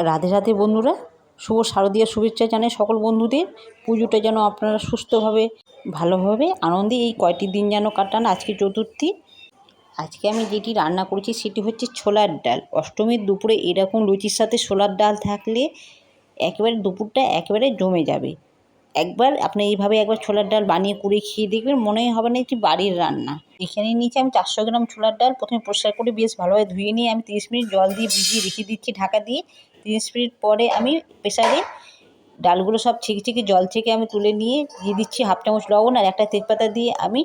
রাধে রাধে বন্ধুরা, শুভ শারদীয়া শুভেচ্ছা জানাই সকল বন্ধুদের। পুজোটা যেন আপনারা সুস্থভাবে ভালোভাবে আনন্দে এই কয়টি দিন যেন কাটান। আজকে চতুর্থী। আজকে আমি যেটি রান্না করেছি সেটি হচ্ছে ছোলার ডাল। অষ্টমীর দুপুরে এরকম লুচির সাথে ছোলার ডাল থাকলে একেবারে দুপুরটা একেবারে জমে যাবে। একবার আপনি এইভাবে একবার ছোলার ডাল বানিয়ে করে খেয়ে দেখবেন, মনেই হবে না এটি বাড়ির রান্না। এখানে নিচে আমি 400 গ্রাম ছোলার ডাল প্রথমে পরিষ্কার করে বেশ ভালোভাবে ধুয়ে নিয়ে আমি 30 মিনিট জল দিয়ে ভিজিয়ে রেখে দিচ্ছি ঢাকা দিয়ে। 30 মিনিট পরে আমি প্রেসারে ডালগুলো সব ছেঁকে ছেঁকে জল থেকে আমি তুলে নিয়ে দিয়ে দিচ্ছি হাফ চামচ লবণ আর একটা তেজপাতা দিয়ে আমি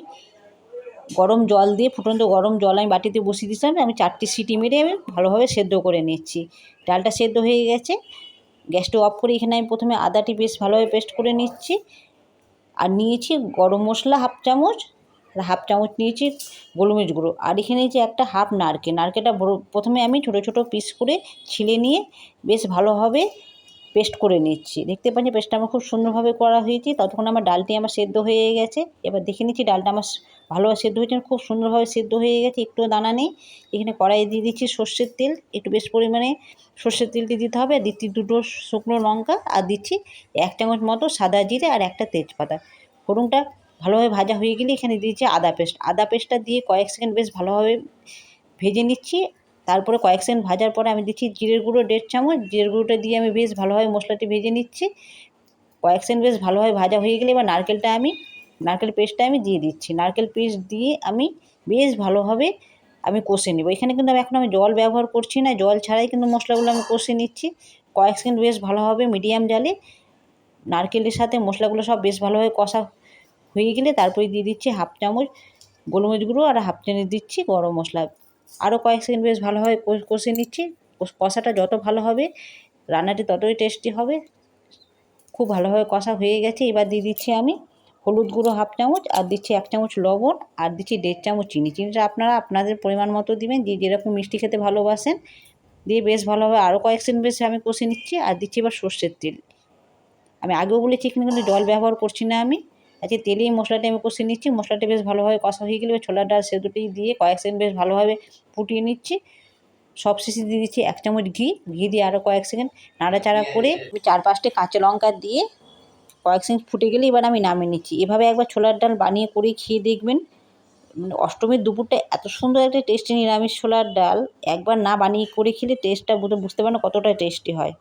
গরম জল দিয়ে ফুটন্ত গরম জল আমি বাটিতে বসিয়ে দিয়েছিলাম। আমি 4টি সিটি মেরে আমি ভালোভাবে সেদ্ধ করে নিচ্ছি। ডালটা সেদ্ধ হয়ে গেছে, গ্যাসটা অফ করে এখানে আমি প্রথমে আদাটি বেশ ভালোভাবে পেস্ট করে নিচ্ছি। আর নিয়েছি গরম মশলা হাফ চামচ, আর হাফ চামচ নিয়েছি গোলমরিচ গুঁড়ো, আর এখানে নিয়েছি একটা হাফ নারকেল। নারকেলটা প্রথমে আমি ছোটো ছোটো পিস করে ছিলে নিয়ে বেশ ভালোভাবে পেস্ট করে নিচ্ছি। দেখতে পাচ্ছি পেস্টটা আমার খুব সুন্দরভাবে করা হয়েছে। ততক্ষণ আমার ডালটি আমার সেদ্ধ হয়ে গেছে। এবার দেখে নিচ্ছি ডালটা আমার ভালোভাবে সেদ্ধ হয়েছে, খুব সুন্দরভাবে সেদ্ধ হয়ে গেছে, একটুও দানা নেই। এখানে কড়াইয়ে দিয়ে দিচ্ছি সর্ষের তেল, একটু বেশ পরিমাণে সর্ষের তেলটি দিতে হবে। আর দিচ্ছি 2টো শুকনো লঙ্কা, আর দিচ্ছি 1 চামচ মতো সাদা জিরে আর একটা তেজপাতা। ফোড়নটা ভালোভাবে ভাজা হয়ে গেলে এখানে দিয়েছি আদা পেস্ট। আদা পেস্টটা দিয়ে কয়েক সেকেন্ড বেশ ভালোভাবে ভেজে নিচ্ছি। তারপরে কয়েক সেকেন্ড ভাজার পরে আমি দিচ্ছি জিরের গুঁড়ো 1.5 চামচ। জিরের গুঁড়োটা দিয়ে আমি বেশ ভালোভাবে মশলাটি ভেজে নিচ্ছি। কয়েক সেকেন্ড বেশ ভালোভাবে ভাজা হয়ে গেলে এবার নারকেল পেস্টটা আমি দিয়ে দিচ্ছি। নারকেল পেস্ট দিয়ে আমি বেশ ভালোভাবে আমি কষে নেব। এখানে কিন্তু এখন আমি জল ব্যবহার করছি না, জল ছাড়াই কিন্তু মশলাগুলো আমি কষে নিচ্ছি। কয়েক সেকেন্ড বেশ ভালোভাবে মিডিয়াম জালে নারকেলের সাথে মশলাগুলো সব বেশ ভালোভাবে কষা হয়ে গেলে তারপরে দিয়ে দিচ্ছি হাফ চামচ গোলমরিচ গুঁড়ো আর হাফ চামচ দিচ্ছি গরম মশলা। আরও কয়েক সেকেন্ড বেশ ভালোভাবে কষে নিচ্ছি। কষাটা যত ভালো হবে রান্নাটি ততই টেস্টি হবে। খুব ভালোভাবে কষা হয়ে গেছে। এবার দিয়ে দিচ্ছি আমি হলুদ গুঁড়ো হাফ চামচ, আর দিচ্ছি 1 চামচ লবণ, আর দিচ্ছি 1.5 চামচ চিনি। চিনিটা আপনারা আপনাদের পরিমাণ মতো দিবেন, যে যেরকম মিষ্টি খেতে ভালোবাসেন। দিয়ে বেশ ভালোভাবে আরও কয়েক সেকেন্ড বেশ আমি কষে নিচ্ছি। আর দিচ্ছি এবার সর্ষের তেল। আমি আগেও বলেছি এখানে কিন্তু জল ব্যবহার করছি না আমি। আজকে তেলেই মশলাটা আমি কষে নিচ্ছি। মশলাটা বেশ ভালোভাবে কষা হয়ে গেলে ছোলার ডাল সেদ্ধটি দিয়ে কয়েক সেকেন্ড বেশ ভালোভাবে ফুটিয়ে নিচ্ছি। সবশেষে দিয়ে দিচ্ছি 1 চামচ ঘি দিয়ে আরও কয়েক সেকেন্ড নাড়াচাড়া করে আমি 4-5টে কাঁচা লঙ্কা দিয়ে কয়েক সেকেন্ড ফুটে গেলে এবার আমি নামিয়ে নিচ্ছি। এভাবে একবার ছোলার ডাল বানিয়ে করে খেয়ে দেখবেন। অষ্টমীর দুপুরটা এত সুন্দর একটা টেস্টি নিরামিষ ছোলার ডাল একবার না বানিয়ে করে খেলে টেস্টটা বুঝতে পারেন কতটা টেস্টি হয়।